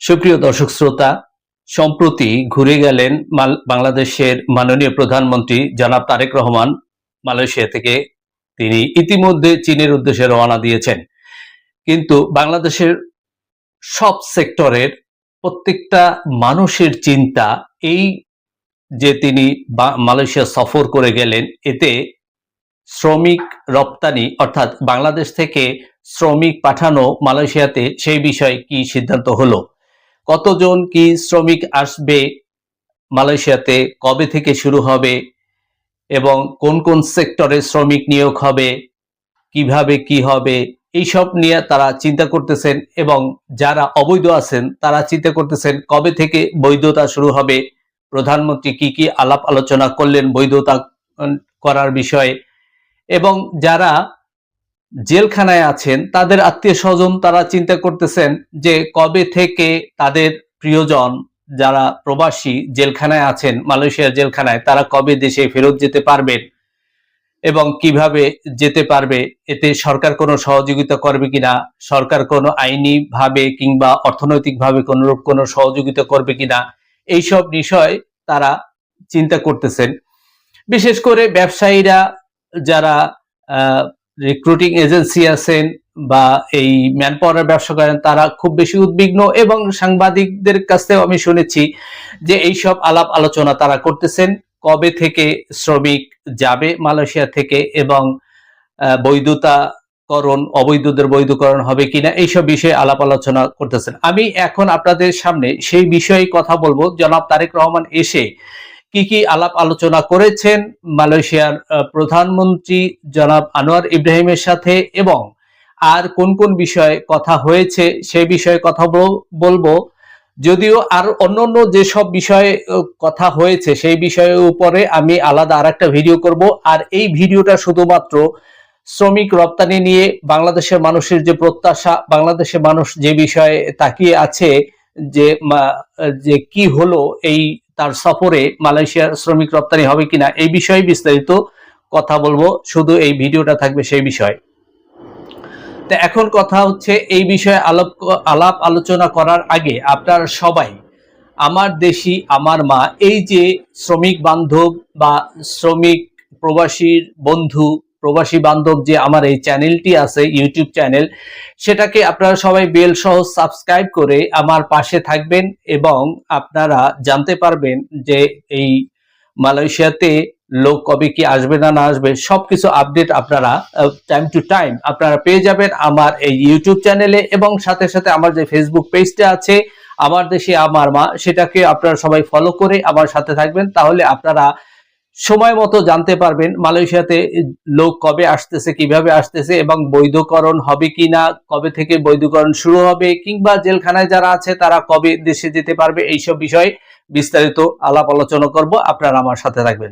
সুপ্রিয় দর্শক শ্রোতা, সম্প্রতি ঘুরে গেলেন বাংলাদেশের মাননীয় প্রধানমন্ত্রী জনাব তারেক রহমান মালয়েশিয়া থেকে। তিনি ইতিমধ্যে চীনের উদ্দেশ্যে রওনা দিয়েছেন। কিন্তু বাংলাদেশের সব সেক্টরের প্রত্যেকটা মানুষের চিন্তা এই যে তিনি মালয়েশিয়া সফর করে গেলেন, এতে শ্রমিক রপ্তানি অর্থাৎ বাংলাদেশ থেকে শ্রমিক পাঠানো মালয়েশিয়াতে, সেই বিষয়ে কি সিদ্ধান্ত হলো, কতজন কি শ্রমিক আসবে মালয়েশিয়াতে, কবে থেকে শুরু হবে এবং কোন কোন সেক্টরে শ্রমিক নিয়োগ হবে, কিভাবে কি হবে, এইসব নিয়ে তারা চিন্তা করতেছেন। এবং যারা অবৈধ আছেন তারা চিন্তা করতেছেন কবে থেকে বৈধতা শুরু হবে, প্রধানমন্ত্রী কি কি আলাপ আলোচনা করলেন বৈধতা করার বিষয়ে, এবং যারা জেলখানায় আছেন তাদের আত্মীয় স্বজন তারা চিন্তা করতেছেন যে কবে থেকে তাদের প্রিয়জন যারা প্রবাসী জেলখানায় আছেন, মালয়েশিয়ার জেলখানায়, তারা কবে দেশে ফেরত যেতে পারবেন এবং কিভাবে যেতে পারবে, এতে সরকার কোনো সহযোগিতা করবে কিনা, সরকার কোনো আইনি ভাবে কিংবা অর্থনৈতিক ভাবে কোনো সহযোগিতা করবে কিনা, এইসব বিষয় তারা চিন্তা করতেছেন। বিশেষ করে ব্যবসায়ীরা, যারা রিক্রুটিং এজেন্সি আছেন বা এই ম্যান পাওয়ারের ব্যবসা করেন, তারা খুব বেশি উদ্বিগ্ন। এবং সাংবাদিকদের কাছ থেকেও আমি শুনেছি যে এইসব আলাপ আলোচনা তারা করতেছেন, কবে থেকে শ্রমিক যাবে মালয়েশিয়া থেকে এবং বৈধতাকরণ, অবৈধদের বৈধকরণ হবে কিনা, এইসব বিষয়ে আলাপ আলোচনা করতেছেন। আমি এখন আপনাদের সামনে সেই বিষয়ে কথা বলবো। জনাব তারেক রহমান এসে কি কি আলাপ আলোচনা করেছেন মালয়েশিয়ার প্রধানমন্ত্রী জনাব আনোয়ার ইব্রাহিমের সাথে, এবং আর কোন কোন বিষয়ে কথা হয়েছে সেই বিষয়ে কথা বলবো। যদিও আর অন্যান্য যেসব বিষয়ে কথা হয়েছে সেই বিষয়ের উপরে আমি আলাদা আর একটা ভিডিও করব। আর এই ভিডিওটা শুধুমাত্র শ্রমিক রপ্তানি নিয়ে বাংলাদেশের মানুষের যে প্রত্যাশা, বাংলাদেশের মানুষ যে বিষয়ে তাকিয়ে আছে, যে কি হলো এই তার সফরে, মালয়েশিয়ার শ্রমিক রপ্তানি হবে কিনা, এই বিষয়ে বিস্তারিত কথা বলবো। শুধু এই ভিডিওটা থাকবে সেই বিষয়। তো এখন কথা হচ্ছে, এই বিষয়ে আলাপ আলোচনা করার আগে আপনারা সবাই আমার দেশি আমার মা, এই যে শ্রমিক বান্ধব বা শ্রমিক প্রবাসীর বন্ধু, প্রবাসী বান্ধব যে আমার এই চ্যানেলটি আছে, ইউটিউব চ্যানেল, সেটাকে আপনারা সবাই বেল সহ সাবস্ক্রাইব করে আমার পাশে থাকবেন এবং আপনারা জানতে পারবেন যে এই মালয়েশিয়াতে লোক কবে কি আসবে না না আসবে, সবকিছু আপডেট আপনারা টাইম টু টাইম আপনারা পেয়ে যাবেন আমার এই ইউটিউব চ্যানেলে। এবং সাথে সাথে আমার যে ফেসবুক পেজটা আছে আমার দেশে আমার মা, সেটাকে আপনারা সবাই ফলো করে আমার সাথে থাকবেন। তাহলে আপনারা সময় মতো জানতে পারবেন মালয়েশিয়াতে লোক কবে আসতেছে, কিভাবে আসতেছে এবং বৈধকরণ হবে কিনা, কবে থেকে বৈধকরণ শুরু হবে, কিংবা জেলখানায় যারা আছে তারা কবে দেশে যেতে পারবে, এইসব বিষয়ে বিস্তারিত আলাপ আলোচনা করব। আপনারা আমার সাথে থাকবেন।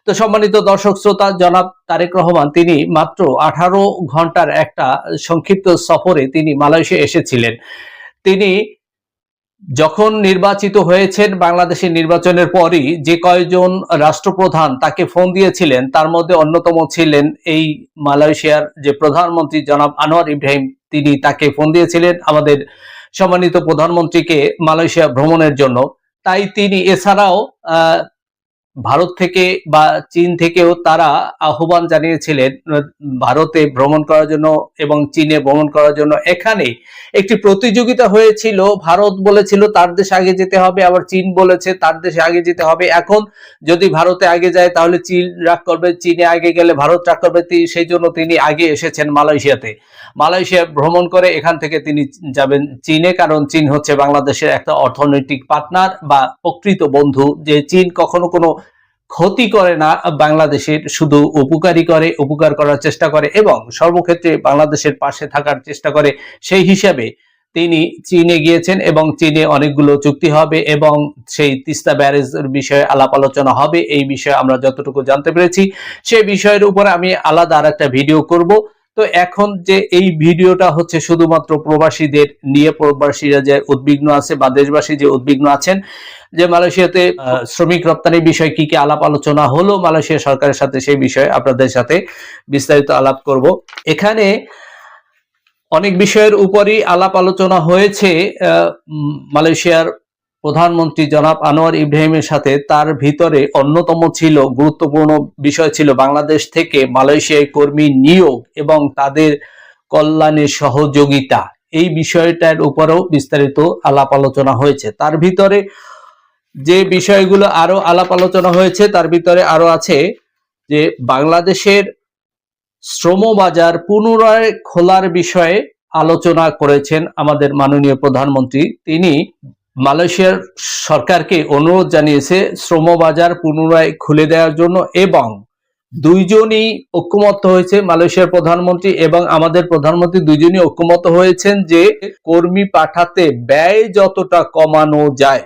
তো সম্মানিত দর্শক শ্রোতা, জনাব তারেক রহমান তিনি মাত্র 18 ঘন্টার একটা সংক্ষিপ্ত সফরে তিনি মালয়েশিয়া এসেছিলেন। তিনি যখন নির্বাচিত হয়েছেন, বাংলাদেশের নির্বাচনের পরই যে কয়েকজন রাষ্ট্রপ্রধান তাকে ফোন দিয়েছিলেন, তার মধ্যে অন্যতম ছিলেন এই মালয়েশিয়ার যে প্রধানমন্ত্রী জনাব আনোয়ার ইব্রাহিম। তিনি তাকে ফোন দিয়েছিলেন আমাদের সম্মানিত প্রধানমন্ত্রীকে মালয়েশিয়া ভ্রমণের জন্য। তাই তিনি এছাড়াও ভারত থেকে বা চীন থেকেও তারা আহ্বান জানিয়েছিলেন ভারতে ভ্রমণ করার জন্য এবং চীনে ভ্রমণ করার জন্য। এখানে একটি প্রতিযোগিতা হয়েছিল, ভারত বলেছিল তার দেশে আগে যেতে হবে, আবার চীন বলেছে তার দেশে আগে যেতে হবে। এখন যদি ভারতে আগে যায় তাহলে চীন রাগ করবে, চীনে আগে গেলে ভারত রাগ করবে, সেই জন্য তিনি আগে এসেছেন মালয়েশিয়াতে। মালয়েশিয়া ভ্রমণ করে এখান থেকে তিনি যাবেন চীনে, কারণ চীন হচ্ছে বাংলাদেশের একটা অর্থনৈতিক পার্টনার বা প্রকৃত বন্ধু। যে চীন কখনো কোনো ক্ষতি করে না বাংলাদেশের, শুধু উপকারী করে, উপকার করার চেষ্টা করে এবং সর্বক্ষেত্রে বাংলাদেশের পাশে থাকার চেষ্টা করে। সেই হিসাবে তিনি চীনে গিয়েছেন এবং চীনে অনেকগুলো চুক্তি হবে এবং সেই তিস্তা ব্যারেজের বিষয়ে আলাপ আলোচনা হবে। এই বিষয়ে আমরা যতটুকু জানতে পেরেছি সেই বিষয়ের উপরে আমি আলাদা আর একটা ভিডিও করব। তো এখন যে এই ভিডিওটা হচ্ছে শুধুমাত্র প্রবাসীদের নিয়ে, প্রবাসীরা যে উদ্বিগ্ন আছে বা দেশবাসী যে উদ্বিগ্ন আছেন যে মালয়েশিয়াতে শ্রমিক রপ্তানির বিষয়ে কি কি আলাপ আলোচনা হলো মালয়েশিয়া সরকারের সাথে, সেই বিষয়ে আপনাদের সাথে বিস্তারিত আলাপ করব। এখানে অনেক বিষয়ের উপরই আলাপ আলোচনা হয়েছে মালয়েশিয়ার প্রধানমন্ত্রী জনাব আনোয়ার ইব্রাহিমের সাথে। তার ভিতরে অন্যতম ছিল, গুরুত্বপূর্ণ বিষয় ছিল বাংলাদেশ থেকে মালয়েশিয়ায় কর্মী নিয়োগ এবং তাদের কল্যাণে সহযোগিতা। এই বিষয়টার উপরেও বিস্তারিত আলাপ আলোচনা হয়েছে। তার ভিতরে যে বিষয়গুলো আরো আলাপ আলোচনা হয়েছে তার ভিতরে আরো আছে যে বাংলাদেশের শ্রম বাজার পুনরায় খোলার বিষয়ে আলোচনা করেছেন আমাদের মাননীয় প্রধানমন্ত্রী। তিনি মালয়েশিয়ার সরকারকে অনুরোধ জানিয়েছে শ্রম বাজার পুনরায় খুলে দেওয়ার জন্য, এবং দুইজনই ঐক্যমত্য হয়েছে, মালয়েশিয়ার প্রধানমন্ত্রী এবং আমাদের প্রধানমন্ত্রী দুইজনই ঐক্যমত্য হয়েছেন যে কর্মী পাঠাতে ব্যয় যতটা কমানো যায়,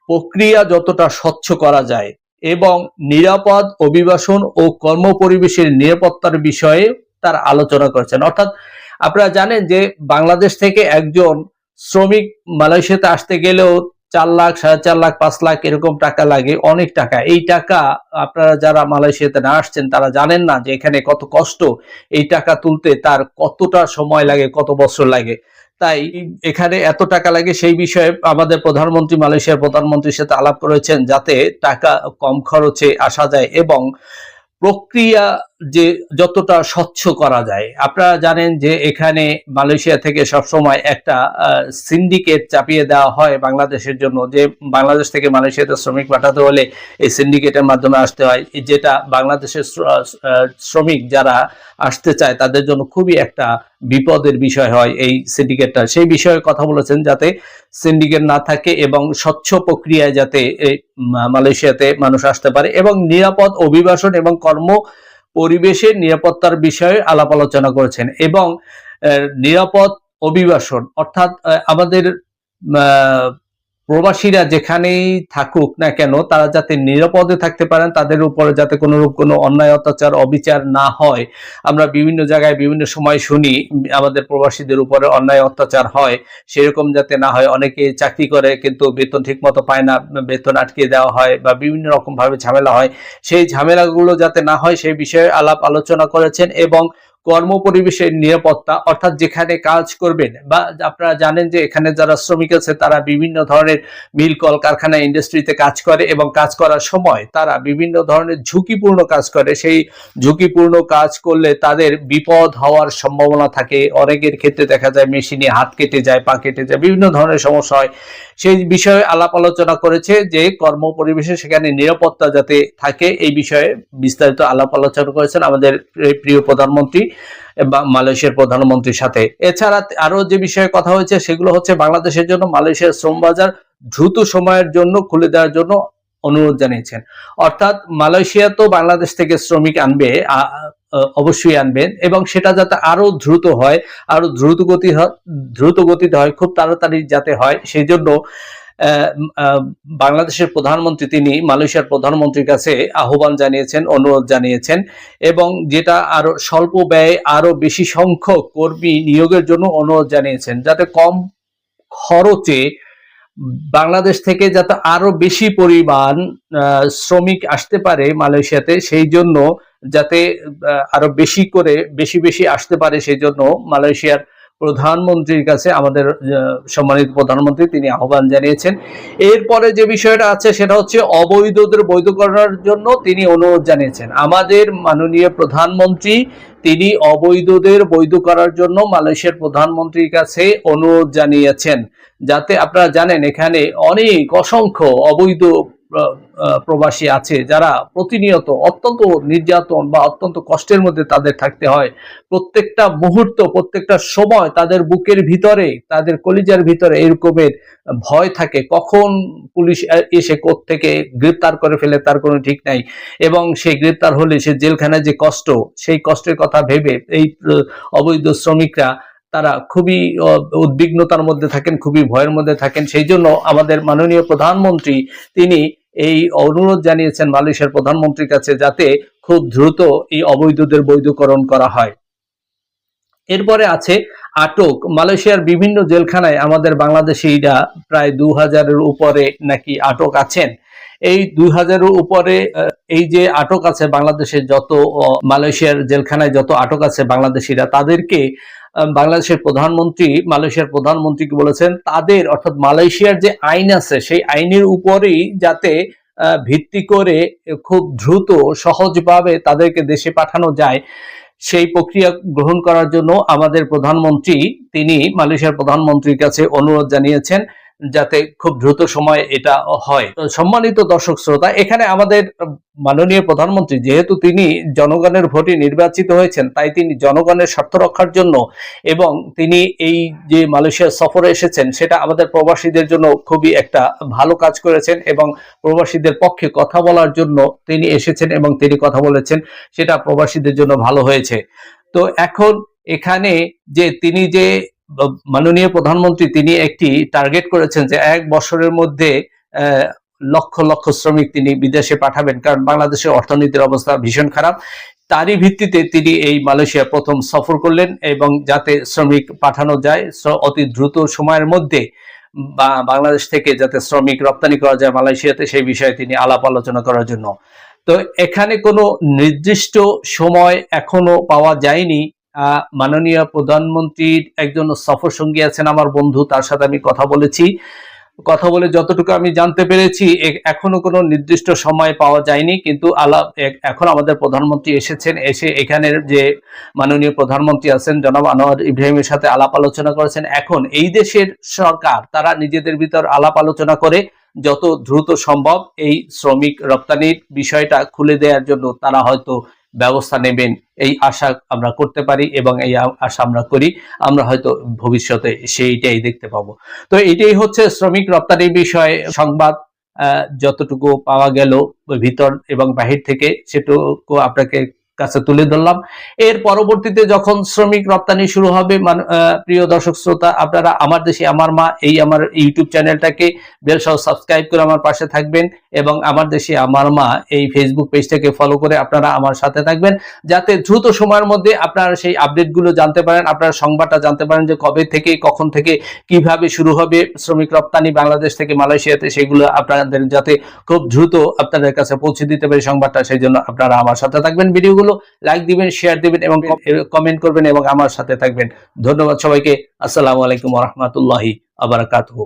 প্রক্রিয়া যতটা স্বচ্ছ করা যায় এবং নিরাপদ অভিবাসন ও কর্মপরিবেশের নিরাপত্তার বিষয়ে তার আলোচনা করেছেন। অর্থাৎ আপনারা জানেন যে বাংলাদেশ থেকে একজন শ্রমিক মালয়েশিয়াতে আসতে গেলেও 4 লাখ, 4.5 লাখ, 5 লাখ এরকম টাকা লাগে, অনেক টাকা। এই টাকা আপনারা যারা মালয়েশিয়াতে না আসছেন তারা জানেন না যে এখানে কত কষ্ট, এই টাকা তুলতে তার কতটা সময় লাগে, কত বছর লাগে। তাই এখানে এত টাকা লাগে, সেই বিষয়ে আমাদের প্রধানমন্ত্রী মালয়েশিয়ার প্রধানমন্ত্রীর সাথে আলাপ করেছেন যাতে টাকা কম খরচে আসা যায় এবং প্রক্রিয়া যে যতটা স্বচ্ছ করা যায়। আপনারা জানেন যে এখানে মালয়েশিয়া থেকে সবসময় একটা সিন্ডিকেট চাপিয়ে দেওয়া হয় বাংলাদেশের জন্য, যে বাংলাদেশ থেকে মালয়েশিয়াতে শ্রমিক পাঠাতে হলে এই সিন্ডিকেটের মাধ্যমে আসতে হয়, যেটা বাংলাদেশের শ্রমিক যারা আসতে চায় তাদের জন্য খুবই একটা বিপদের বিষয় হয় এই সিন্ডিকেটটা। সেই বিষয়ে কথা বলেছেন যাতে সিন্ডিকেট না থাকে এবং স্বচ্ছ প্রক্রিয়ায় যাতে মালয়েশিয়াতে মানুষ আসতে পারে এবং নিরাপদ অভিবাসন এবং কর্ম পরিবেশের নিরাপত্তার বিষয়ে আলাপ আলোচনা করেছেন। এবং নিরাপদ অভিবাসন অর্থাৎ আমাদের প্রবাসীরা যেখানেই থাকুক না কেন তারা যাতে নিরাপদে থাকতে পারেন, তাদের উপরে যাতে কোনো অন্যায় অত্যাচার অবিচার না হয়। আমরা বিভিন্ন জায়গায় বিভিন্ন সময় শুনি আমাদের প্রবাসীদের উপরে অন্যায় অত্যাচার হয়, সেরকম যাতে না হয়। অনেকে চাকরি করে কিন্তু বেতন ঠিক মতো পায় না, বেতন আটকে দেওয়া হয় বা বিভিন্ন রকম ভাবে ঝামেলা হয়, সেই ঝামেলাগুলো যাতে না হয় সেই বিষয়ে আলাপ আলোচনা করেছেন। এবং কর্মপরিবেশের নিরাপত্তা অর্থাৎ যেখানে কাজ করবেন, বা আপনারা জানেন যে এখানে যারা শ্রমিক আছে তারা বিভিন্ন ধরনের মিল কল কারখানা ইন্ডাস্ট্রিতে কাজ করে এবং কাজ করার সময় তারা বিভিন্ন ধরনের ঝুঁকিপূর্ণ কাজ করে। সেই ঝুঁকিপূর্ণ কাজ করলে তাদের বিপদ হওয়ার সম্ভাবনা থাকে। অনেকের ক্ষেত্রে দেখা যায় মেশিনে হাত কেটে যায়, পা কেটে যায়, বিভিন্ন ধরনের সমস্যা হয়। সেই বিষয়ে আলাপ আলোচনা করেছে যে কর্ম পরিবেশে সেখানে নিরাপত্তা যাতে থাকে, এই বিষয়ে বিস্তারিত আলাপ আলোচনা করেছেন আমাদের প্রিয় প্রধানমন্ত্রী বা মালয়েশিয়ার প্রধানমন্ত্রীর সাথে। এছাড়া আরো যে বিষয়ে কথা হয়েছে সেগুলো হচ্ছে বাংলাদেশের জন্য মালয়েশিয়ার শ্রম বাজার দ্রুত সময়ের জন্য খুলে দেওয়ার জন্য অনুরোধ জানিয়েছেন। অর্থাৎ মালয়েশিয়া তো বাংলাদেশ থেকে শ্রমিক আনবে, অবশ্যই আনবেন, এবং সেটা যাতে আরো দ্রুত হয়, আরো দ্রুত গতিতে হয়, খুব তাড়াতাড়ি যাতে হয়, সেই জন্য বাংলাদেশের প্রধানমন্ত্রী তিনি মালয়েশিয়ার প্রধানমন্ত্রীর কাছে আহ্বান জানিয়েছেন, অনুরোধ জানিয়েছেন, এবং যেটা আরো স্বল্প ব্যয়ে আরো বেশি সংখ্যক কর্মী নিয়োগের জন্য অনুরোধ জানিয়েছেন, যাতে কম খরচে বাংলাদেশ থেকে যাতে আরো বেশি পরিমাণ শ্রমিক আসতে পারে মালয়েশিয়াতে, সেই জন্য যাতে আরো বেশি করে বেশি আসতে পারে, সেই জন্য মালয়েশিয়ার প্রধানমন্ত্রীর কাছে আমাদের সম্মানিত প্রধানমন্ত্রী তিনি আহ্বান জানিয়েছেন। এরপরে যে বিষয়টা আছে সেটা হচ্ছে অবৈধদের বৈধ করার জন্য তিনি অনুরোধ জানিয়েছেন। আমাদের মাননীয় প্রধানমন্ত্রী তিনি অবৈধদের বৈধ করার জন্য মালয়েশিয়ার প্রধানমন্ত্রীর কাছে অনুরোধ জানিয়েছেন, যাতে আপনারা জানেন এখানে অনেক অসংখ্য অবৈধ প্রবাসী আছে যারা প্রতিনিয়ত অত্যন্ত নির্যাতন বা অত্যন্ত কষ্টের মধ্যে তাদের থাকতে হয়। প্রত্যেকটা মুহূর্ত, প্রত্যেকটা সময় তাদের বুকের ভিতরে, তাদের কলিজার ভিতরে এরকমের ভয় থাকে, কখন পুলিশ এসে কোত্থেকে গ্রেপ্তার করে ফেলে তার কোনো ঠিক নাই, এবং সেই গ্রেপ্তার হলে সে জেলখানায় যে কষ্ট, সেই কষ্টের কথা ভেবে এই অবৈধ শ্রমিকরা তারা খুবই উদ্বিগ্নতার মধ্যে থাকেন, খুবই ভয়ের মধ্যে থাকেন। সেই জন্য আমাদের মাননীয় প্রধানমন্ত্রী তিনি এই অনুরোধ জানিয়েছেন মালয়েশিয়ার প্রধানমন্ত্রীর কাছে যাতে খুব দ্রুত এই অবৈধদের বৈধকরণ করা হয়। এরপরে আছে আটক। মালয়েশিয়ার বিভিন্ন জেলখানায় আমাদের বাংলাদেশিরা প্রায় 2000-এর উপরে নাকি আটক আছেন। এই 2000-এর উপরে এই যে আটক আছে বাংলাদেশের যত মালয়েশিয়ার জেলখানায় যত আটক আছে বাংলাদেশিরা, তাদেরকে বাংলাদেশের প্রধানমন্ত্রী মালয়েশিয়ার প্রধানমন্ত্রীকে বলেছেন তাদের অর্থাৎ মালয়েশিয়ার যে আইন আছে সেই আইনের উপরেই যাতে ভিত্তি করে খুব দ্রুত সহজভাবে তাদেরকে দেশে পাঠানো যায় সেই প্রক্রিয়া গ্রহণ করার জন্য আমাদের প্রধানমন্ত্রী তিনি মালয়েশিয়ার প্রধানমন্ত্রীর কাছে অনুরোধ জানিয়েছেন যাতে খুব দ্রুত সময় এটা হয়। সম্মানিত দর্শক শ্রোতা, এখানে আমাদের মাননীয় প্রধানমন্ত্রী যেহেতু তিনি জনগণের ভোটে নির্বাচিত হয়েছেন তাই তিনি জনগণের স্বার্থ রক্ষার জন্য এবং তিনি এই যে মালয়েশিয়া সফরে এসেছেন সেটা আমাদের প্রবাসীদের জন্য খুবই একটা ভালো কাজ করেছেন এবং প্রবাসীদের পক্ষে কথা বলার জন্য তিনি এসেছেন এবং তিনি কথা বলেছেন, সেটা প্রবাসীদের জন্য ভালো হয়েছে। তো এখন এখানে যে তিনি যে মাননীয় প্রধানমন্ত্রী তিনি একটি টার্গেট করেছেন যে 1 বছরের মধ্যে লক্ষ লক্ষ শ্রমিক তিনি বিদেশে পাঠাবেন, কারণ বাংলাদেশের অর্থনীতির অবস্থা ভীষণ খারাপ। তারই ভিত্তিতে তিনি এই মালয়েশিয়া প্রথম সফর করলেন এবং যাতে শ্রমিক পাঠানো যায় অতি দ্রুত সময়ের মধ্যে বাংলাদেশ থেকে যাতে শ্রমিক রপ্তানি করা যায় মালয়েশিয়াতে, সেই বিষয়ে তিনি আলাপ আলোচনা করার জন্য। তো এখানে কোনো নির্দিষ্ট সময় এখনো পাওয়া যায়নি। মাননীয় প্রধানমন্ত্রীর একজন সফর সঙ্গী আছেন আমার বন্ধু, তার সাথে আমি কথা বলেছি। কথা বলে যতটুকু আমি জানতে পেরেছি এখনো কোনো নির্দিষ্ট সময় পাওয়া যায়নি, কিন্তু এখন আমাদের প্রধানমন্ত্রী এসেছেন, এসে এখানের যে মাননীয় প্রধানমন্ত্রী আছেন জনাব আনোয়ার ইব্রাহিমের সাথে আলাপ আলোচনা করেছেন। এখন এই দেশের সরকার তারা নিজেদের ভিতর আলাপ আলোচনা করে যত দ্রুত সম্ভব এই শ্রমিক রপ্তানির বিষয়টা খুলে দেওয়ার জন্য তারা হয়তো ব্যবস্থা নেবেন, এই আশা আমরা করতে পারি এবং এই আশা আমরা করি। আমরা হয়তো ভবিষ্যতে সেইটাই দেখতে পাবো। তো এটাই হচ্ছে শ্রমিক রপ্তানির বিষয়ে সংবাদ, যতটুকু পাওয়া গেল ভিতর এবং বাহির থেকে সেটুকু আপনাকে কাছে তুলে ধরলাম। এর পরবর্তীতে যখন শ্রমিক রপ্তানি শুরু হবে, প্রিয় দর্শক শ্রোতা, আপনারা আমার দেশে আমার মা এই আমার ইউটিউব চ্যানেলটাকে বেল সহ সাবস্ক্রাইব করে আমার পাশে থাকবেন এবং আমার দেশে আমার মা এই ফেসবুক পেজটাকে ফলো করে আপনারা আমার সাথে থাকবেন, যাতে দ্রুত সময়ের মধ্যে আপনারা সেই আপডেটগুলো জানতে পারেন, আপনারা সংবাদটা জানতে পারেন যে কবে থেকে কখন থেকে কিভাবে শুরু হবে শ্রমিক রপ্তানি বাংলাদেশ থেকে মালয়েশিয়াতে, সেগুলো আপনাদের যাতে খুব দ্রুত আপনাদের কাছে পৌঁছে দিতে পারি সংবাদটা, সেই জন্য আপনারা আমার সাথে থাকবেন। ভিডিওগুলো লাইক দিবেন, শেয়ার দিবেন এবং কমেন্ট করবেন এবং আমার সাথে থাকবেন। ধন্যবাদ সবাইকে। আসসালামু আলাইকুম ওয়া রাহমাতুল্লাহি ওয়া বারাকাতুহু।